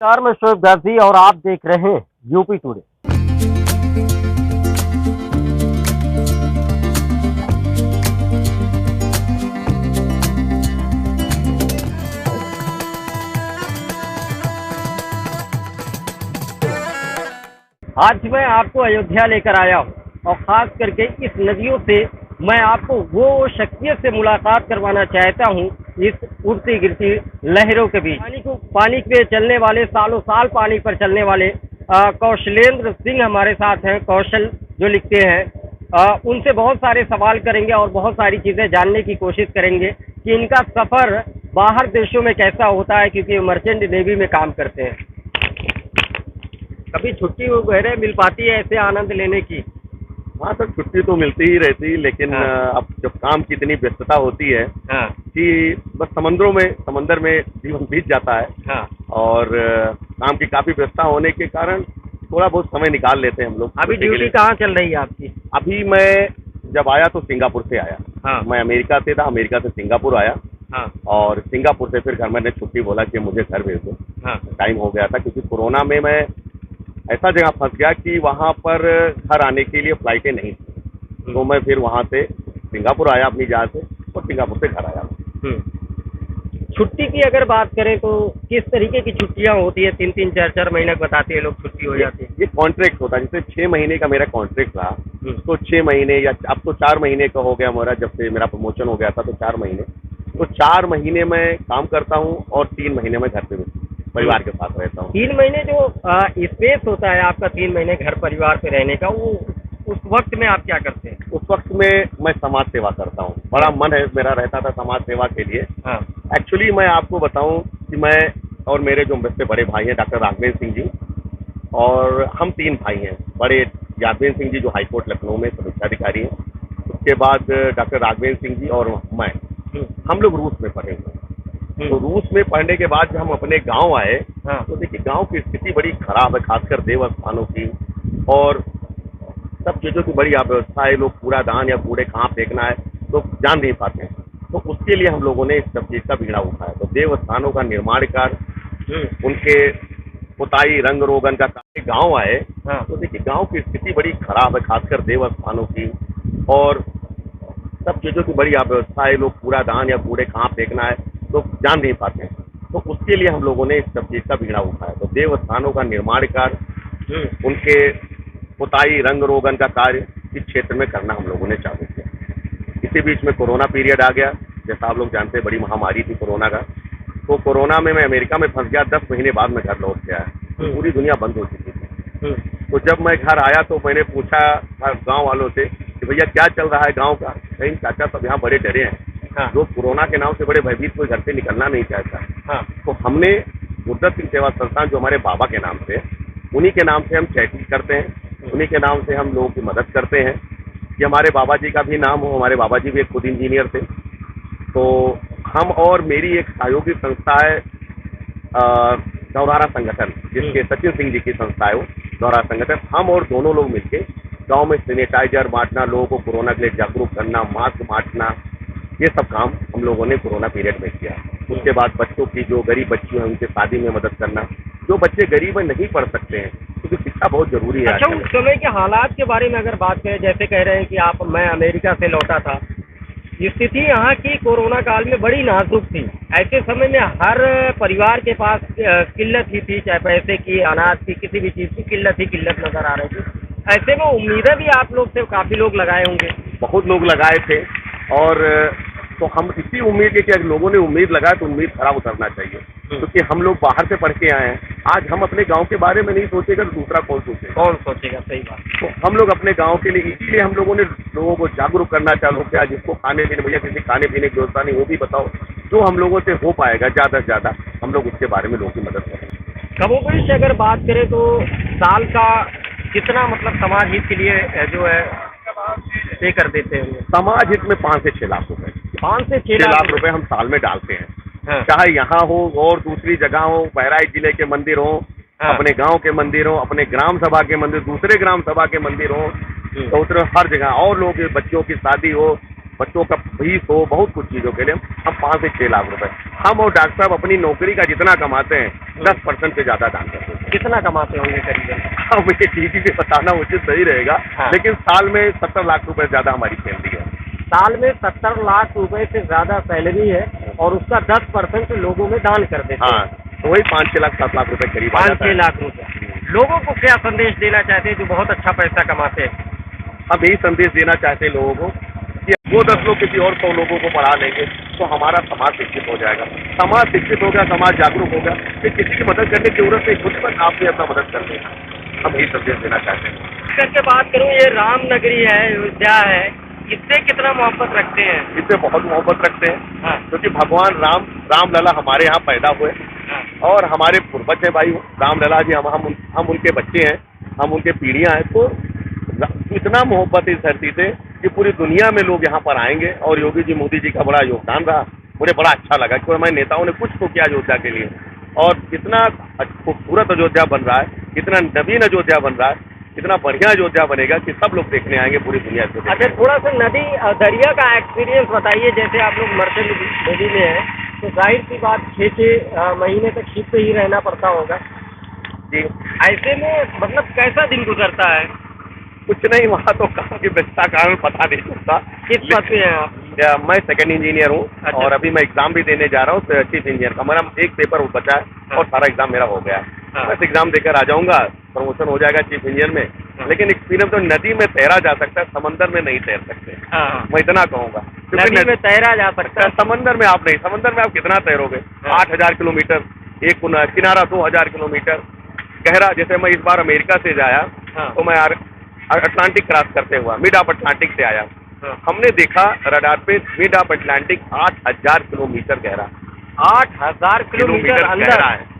नमस्कार, मैं शोएब गाजी और आप देख रहे हैं यूपी टुडे। आज मैं आपको अयोध्या लेकर आया हूँ और खास करके इस नदियों से मैं आपको वो शख्सियत से मुलाकात करवाना चाहता हूँ इस उड़ती गिरती लहरों के बीच। पानी पे चलने वाले, सालों साल पानी पर चलने वाले कौशलेंद्र सिंह हमारे साथ हैं। कौशल जो लिखते हैं, उनसे बहुत सारे सवाल करेंगे और बहुत सारी चीज़ें जानने की कोशिश करेंगे कि इनका सफ़र बाहर देशों में कैसा होता है, क्योंकि मर्चेंट नेवी में काम करते हैं। कभी छुट्टी वगैरह मिल पाती है ऐसे आनंद लेने की? हाँ सर, छुट्टी तो मिलती ही रहती, लेकिन अब जब काम की इतनी व्यस्तता होती है कि बस समंदर में जीवन बीत जाता है। और काम की काफी व्यस्तता होने के कारण थोड़ा बहुत समय निकाल लेते हैं हम लोग। अभी ड्यूटी कहाँ चल रही है आपकी? अभी मैं जब आया तो सिंगापुर से आया। मैं अमेरिका से था, अमेरिका से सिंगापुर आया। और सिंगापुर से फिर घर मैंने छुट्टी बोला कि मुझे घर भेज दो। टाइम हो गया था, क्योंकि कोरोना में मैं ऐसा जगह फंस गया कि वहाँ पर घर आने के लिए फ्लाइटें नहीं थी। तो मैं फिर वहाँ से सिंगापुर आया अपनी जगह से, और सिंगापुर से घर आया। छुट्टी की अगर बात करें तो किस तरीके की छुट्टियाँ होती है? 3-3, 4-4 महीने बताते हैं लोग छुट्टी हो जाती है। ये कॉन्ट्रैक्ट होता है, जैसे 6 महीने का मेरा कॉन्ट्रैक्ट रहा, तो 6 महीने या अब तो 4 महीने का हो गया मेरा। जब से मेरा प्रमोशन हो गया था तो 4 महीने, तो 4 महीने मैं काम करता हूँ और 3 महीने मैं घर पे परिवार के साथ रहता हूँ। 3 महीने जो स्पेस होता है आपका, 3 महीने घर परिवार पे रहने का, वो उस वक्त में आप क्या करते हैं? उस वक्त में मैं समाज सेवा करता हूँ। बड़ा मन है मेरा रहता था समाज सेवा के लिए। एक्चुअली मैं आपको बताऊं कि मैं और मेरे जो मुझसे बड़े भाई हैं डॉक्टर राघवेंद्र सिंह जी, और हम 3 भाई हैं। बड़े यादवेंद्र सिंह जी जो हाईकोर्ट लखनऊ में समीक्षाधिकारी हैं, उसके बाद डॉक्टर राघवेंद्र सिंह जी और मैं, हम लोग रूस में पढ़े हुए हैं। तो रूस में पढ़ने के बाद जब हम अपने गांव आए तो देखिए गांव की स्थिति बड़ी खराब है, खासकर देव स्थानों की और सब चीज़ों की बड़ी अव्यवस्था है। लोग कूड़ादान या कूड़े कहाँ फेंकना है लोग जान नहीं पाते हैं। तो उसके लिए हम लोगों ने इस सब चीज़ का बीड़ा उठाया। तो देव स्थानों का निर्माण कार्य, उनके पुताई रंग रोगन का कार्य, गाँव आए तो देखिए गाँव की स्थिति बड़ी खराब है, खासकर देव स्थानों की और सब चीज़ों की बड़ी अव्यवस्था है। लोग कूड़ादान या कूड़े कहाँ फेंकना है लोग जान नहीं पाते हैं। तो उसके लिए हम लोगों ने इस सब चीज़ का बीड़ा उठाया। तो देव स्थानों का निर्माण कार्य, उनके पुताई रंग रोगन का कार्य इस क्षेत्र में करना हम लोगों ने चालू किया। इसी बीच में कोरोना पीरियड आ गया। जैसा आप लोग जानते हैं बड़ी महामारी थी कोरोना का। तो कोरोना में मैं अमेरिका में फंस गया। 10 महीने बाद मैं घर लौट के आया। तो पूरी दुनिया बंद हो चुकी थी। तो जब मैं घर आया तो मैंने पूछा गाँव वालों से कि भैया क्या चल रहा है गाँव का? कहीं चाचा सब यहाँ बड़े डरे हैं। लोग कोरोना के नाम से बड़े भयभीत, कोई घर से निकलना नहीं चाहता। तो हमने गुरदत्त सिंह सेवा संस्थान जो हमारे बाबा के नाम से, उन्हीं के नाम से हम चैरिटी करते हैं, उन्हीं के नाम से हम लोगों की मदद करते हैं। कि हमारे बाबा जी का भी नाम हो, हमारे बाबा जी भी एक खुद इंजीनियर थे। तो हम और मेरी एक सहयोगी संस्था है दौरारा संगठन, जिसके सचिन सिंह जी की संस्था है वो दौरारा संगठन। हम और दोनों लोग मिलके गाँव में सैनिटाइजर बांटना, लोगों को कोरोना के लिए जागरूक करना, मास्क बांटना, ये सब काम हम लोगों ने कोरोना पीरियड में किया। उसके बाद बच्चों की जो गरीब बच्ची हैं उनके शादी में मदद करना। जो बच्चे गरीब हैं नहीं पढ़ सकते हैं क्योंकि शिक्षा बहुत जरूरी है। अच्छा, उस समय के हालात के बारे में अगर बात करें, जैसे कह रहे हैं कि मैं अमेरिका से लौटा था, स्थिति यहाँ की कोरोना काल में बड़ी नाजुक थी। ऐसे समय में हर परिवार के पास किल्लत ही थी, चाहे पैसे की, अनाज की, किसी भी चीज़ की किल्लत नजर आ रही थी। ऐसे में उम्मीदें भी आप लोग से काफ़ी लोग लगाए होंगे? बहुत लोग लगाए थे और तो हम इसी उम्मीद के कि लोगों ने उम्मीद लगाया तो उम्मीद खराब उतरना चाहिए, क्योंकि हम लोग बाहर से पढ़ के आए हैं। आज हम अपने गांव के बारे में नहीं सोचेगा तो दूसरा कौन सोचेगा? सही बात। तो हम लोग अपने गांव के लिए, इसलिए हम लोगों ने लोगों को जागरूक करना चालू किया। जिसको खाने पीने, भैया किसी खाने पीने की व्यवस्था नहीं, वो भी बताओ। जो हम लोगों से हो पाएगा ज़्यादा से ज़्यादा हम लोग उसके बारे में लोगों की मदद करेंगे। कमोबेश अगर बात करें तो साल का कितना मतलब समाज हित के लिए जो है पे कर देते हैं? समाज हित में 5 से 6 लाख रुपए, 5 से 6 लाख रुपए हम साल में डालते हैं। चाहे यहाँ हो और दूसरी जगह हो, बहराइच जिले के मंदिर हो, अपने गांव के मंदिर हो, अपने ग्राम सभा के मंदिर, दूसरे ग्राम सभा के मंदिर हो, तो उधर हर जगह, और लोगों के बच्चों की शादी हो, बच्चों का फीस हो, बहुत कुछ चीजों के लिए हम 5 से 6 लाख रुपए, हम और डॉक्टर साहब अपनी नौकरी का जितना कमाते हैं 10% से ज्यादा दान करते हैं। कितना कमाते होंगे करीबन? अब ये टीवी पे बताना उचित सही रहेगा, हाँ। लेकिन साल में 70 लाख रुपए ज्यादा हमारी सैलरी है। साल में 70 लाख रुपए से ज्यादा सैलरी है और उसका 10% लोगों में दान कर देते हैं। हाँ, तो वही 5 6 लाख 7 लाख रुपए करीब आ जाता 5-6 है। लाख रुपए। लोगों को क्या संदेश देना चाहते हैं जो बहुत अच्छा पैसा कमाते हैं? हम यही संदेश देना चाहते हैं लोगों को कि वो 10 लोग किसी और 100 लोगों को पढ़ा लेंगे तो हमारा समाज शिक्षित हो जाएगा। समाज शिक्षित हो गया, समाज जागरूक हो गया, फिर किसी की मदद करने की जरूरत नहीं, खुद पर आप भी अपना मदद कर दें। हम यही संदेश देना चाहते हैं। करके बात करूं, ये राम नगरी है, अयोध्या है, इससे कितना मोहब्बत रखते हैं? इससे बहुत मोहब्बत रखते हैं। हाँ। क्योंकि भगवान रामलला हमारे यहाँ पैदा हुए और हमारे पूर्वज हैं भाई। रामलला जी हम उनके बच्चे हैं, हम उनके पीढ़ियां हैं। तो इतना मोहब्बत इस धरती से कि पूरी दुनिया में लोग यहाँ पर आएंगे और योगी जी मोदी जी का बड़ा योगदान रहा। मुझे बड़ा अच्छा लगा कि हमारे नेताओं ने कुछ तो किया अयोध्या के लिए और कितना खूबसूरत अयोध्या बन रहा है, कितना नवीन अयोध्या बन रहा है, कितना बढ़िया अयोध्या बनेगा कि सब लोग देखने आएंगे पूरी दुनिया से। अच्छा, थोड़ा सा नदी दरिया का एक्सपीरियंस बताइए। जैसे आप लोग मर्चेंट नेवी में हैं तो जाहिर सी बात 6 महीने तक शिप पे ही रहना पड़ता होगा जी। ऐसे में मतलब कैसा दिन गुजरता है? कुछ नहीं, वहाँ तो काम की व्यस्तता कारण पता नहीं चलता। किस पद पे हैं आप? मैं सेकंड इंजीनियर हूँ। अच्छा। और अभी मैं एग्जाम भी देने जा रहा हूँ चीफ इंजीनियर का। मेरा एक पेपर बचा है और सारा एग्जाम मेरा हो गया है। हाँ। बस एग्जाम देकर आ जाऊंगा, प्रमोशन हो जाएगा चीफ इंजीनियर में। हाँ। लेकिन एक्सपीरियंस तो नदी में तैरा जा सकता है, समंदर में नहीं तैर सकते। हाँ। मैं इतना कहूँगा नदी में तैरा जा सकता है, समंदर में आप नहीं। समंदर में आप कितना तैरोगे? हाँ। 8,000 किलोमीटर, एक किनारा 2,000 किलोमीटर गहरा। जैसे मैं इस बार अमेरिका से जाया हाँ। तो मैं अटलांटिक क्रॉस करते हुआ मिड ऑफ अटलांटिक से आया। हाँ। हमने देखा रडार पे मिड ऑफ अटलांटिक 8,000 किलोमीटर गहरा। 8,000 किलोमीटर अंदर गहरा है।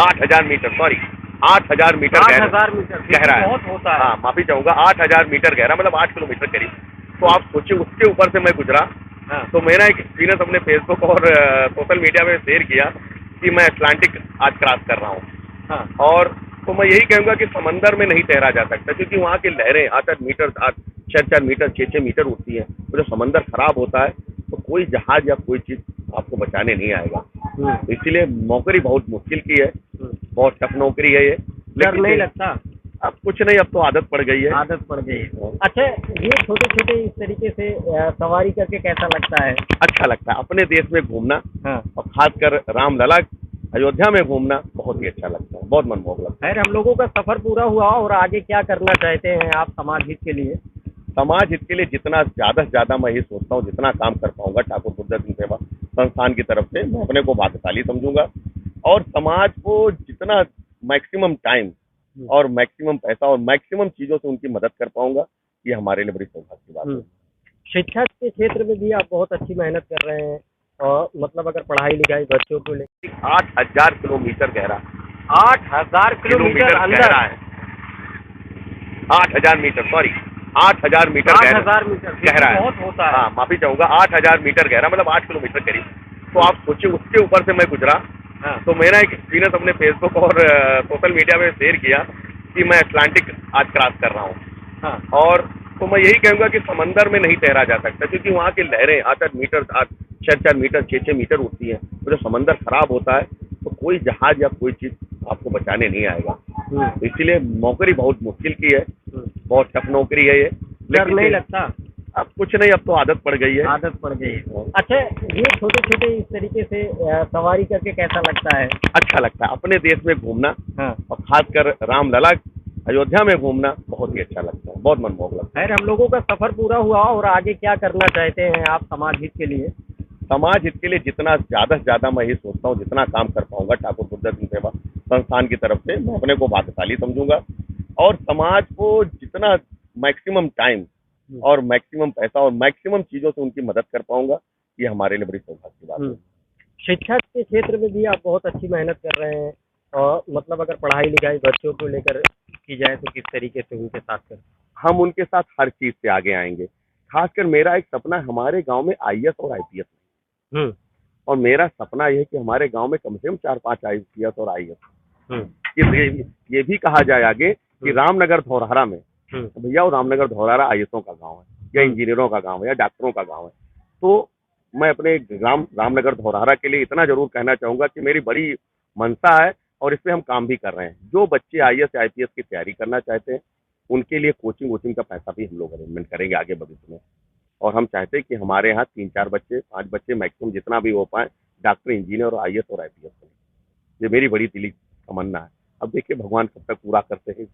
8,000 मीटर, सॉरी 8,000 मीटर 8,000 मीटर गहरा है। बहुत होता है। हाँ, माफी चाहूंगा, 8,000 मीटर गहरा, मतलब 8 किलोमीटर करीब। तो आप सोचिए उसके ऊपर से मैं गुजरा। हाँ। तो मेरा एक एक्सपीरियंस अपने फेसबुक और सोशल मीडिया में शेयर किया कि मैं अटलांटिक आज क्रॉस कर रहा हूँ। हाँ। और तो मैं यही कहूँगा कि समंदर में नहीं तैरा जा सकता क्योंकि वहाँ की लहरें 8-8 मीटर, 4-4 मीटर, 6-6 मीटर उठती हैं। तो जब समंदर खराब होता है तो कोई जहाज या कोई चीज आपको बचाने नहीं आएगा। तो इसीलिए नौकरी बहुत मुश्किल की है, बहुत टफ नौकरी है ये। डर नहीं लगता? अब कुछ नहीं, अब तो आदत पड़ गई है। आदत पड़ गई है। अच्छा, ये छोटे छोटे इस तरीके से सवारी करके कैसा लगता है? अच्छा लगता है अपने देश में घूमना। हाँ। और खासकर रामलला अयोध्या में घूमना बहुत ही अच्छा लगता है, बहुत मनमोहक लगता है। खैर, हम लोगों का सफर पूरा हुआ और आगे क्या करना चाहते हैं आप समाज हित के लिए? समाज हित के लिए जितना ज्यादा से ज्यादा मैं ये सोचता हूँ, जितना काम कर पाऊंगा ठाकुर गुरदत्त सिंह सेवा संस्थान की तरफ से, मैं अपने को भाग्यशाली समझूंगा। और समाज को जितना मैक्सिमम टाइम और मैक्सिमम पैसा और मैक्सिमम चीजों से उनकी मदद कर पाऊंगा, ये हमारे लिए बड़ी सौभाग्य की बात है। शिक्षा के क्षेत्र में भी आप बहुत अच्छी मेहनत कर रहे हैं और मतलब अगर पढ़ाई लिखाई बच्चों को लेकर 8,000 किलोमीटर गहरा। 8,000 किलोमीटर अंदर गहरा है। 8,000 मीटर, सॉरी 8,000 मीटर 8,000 मीटर गहरा है। बहुत होता है। हाँ, माफी चाहूंगा, 8,000 मीटर गहरा, मतलब 8 किलोमीटर करीब। तो आप सोचिए उसके ऊपर से मैं गुजरा। हाँ। तो मेरा एक एक्सपीरियंस अपने फेसबुक और सोशल मीडिया में शेयर किया कि मैं अटलांटिक आज क्रॉस कर रहा हूँ। हाँ। और तो मैं यही कहूँगा कि समंदर में नहीं तैरा जा सकता क्योंकि वहाँ की लहरें 8-8 मीटर, 4-4 मीटर, 6-6 मीटर उठती हैं। तो जब समंदर खराब होता है तो कोई जहाज या कोई चीज आपको बचाने नहीं आएगा। तो इसीलिए नौकरी बहुत मुश्किल की है, बहुत टफ नौकरी है ये। डर नहीं लगता? अब कुछ नहीं, अब तो आदत पड़ गई है। आदत पड़ गई है। अच्छा, ये छोटे छोटे इस तरीके से सवारी करके कैसा लगता है? अच्छा लगता है अपने देश में घूमना। हाँ। और खासकर रामलला अयोध्या में घूमना बहुत ही अच्छा लगता है, बहुत मनमोहक लगता है। खैर, हम लोगों का सफर पूरा हुआ और आगे क्या करना चाहते हैं आप समाज हित के लिए? समाज हित के लिए जितना ज्यादा से ज्यादा मैं ये सोचता हूँ, जितना काम कर पाऊंगा ठाकुर गुरदत्त सिंह सेवा संस्थान की तरफ से, मैं अपने को भाग्यशाली समझूंगा। और समाज को जितना मैक्सिमम टाइम और मैक्सिमम पैसा और मैक्सिमम चीजों से उनकी मदद कर पाऊंगा, ये हमारे लिए बड़ी सौभाग्य की बात है। शिक्षा के क्षेत्र में भी आप बहुत अच्छी मेहनत कर रहे हैं और मतलब अगर पढ़ाई लिखाई बच्चों को लेकर की जाए तो किस तरीके से उनके साथ करें? हम उनके साथ हर चीज से आगे आएंगे। खासकर मेरा एक सपना है हमारे गांव में IAS और IPS में। और मेरा सपना यह है कि हमारे गांव में कम से कम 4-5 IPS और IAS। ये भी कहा जाए आगे कि रामनगर धौरहरा में, भैया वो रामनगर धौरहरा IASों का गांव है। या इंजीनियरों का गांव है या डॉक्टरों का गांव है। तो मैं अपने ग्राम रामनगर धौरहरा के लिए इतना जरूर कहना चाहूंगा कि मेरी बड़ी मंशा है और इस पे हम काम भी कर रहे हैं। जो बच्चे आईएएस आईपीएस की तैयारी करना चाहते हैं उनके लिए कोचिंग वोचिंग का पैसा भी हम लोग अरेंजमेंट करेंगे आगे भविष्य में। और हम चाहते हैं कि हमारे यहाँ 3-4 बच्चे 5 बच्चे मैक्सिमम जितना भी हो पाए डॉक्टर इंजीनियर और आईएएस और आईपीएस बने। ये मेरी बड़ी दिली तमन्ना है। अब देखिए भगवान कब तक पूरा करते हैं।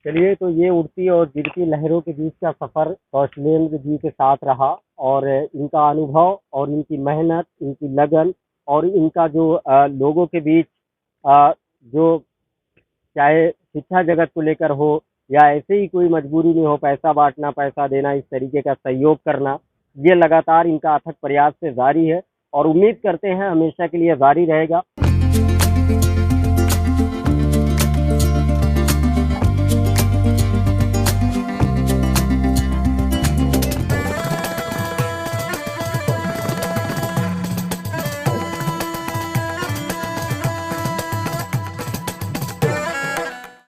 चलिए, तो ये उड़ती और गिरती लहरों के बीच का सफर कौशलेंद्र जी के साथ रहा और इनका अनुभव और इनकी मेहनत, इनकी लगन और इनका जो लोगों के बीच जो चाहे शिक्षा जगत को लेकर हो या ऐसे ही कोई मजबूरी में हो, पैसा बांटना, पैसा देना, इस तरीके का सहयोग करना, ये लगातार इनका अथक प्रयास से जारी है और उम्मीद करते हैं हमेशा के लिए जारी रहेगा।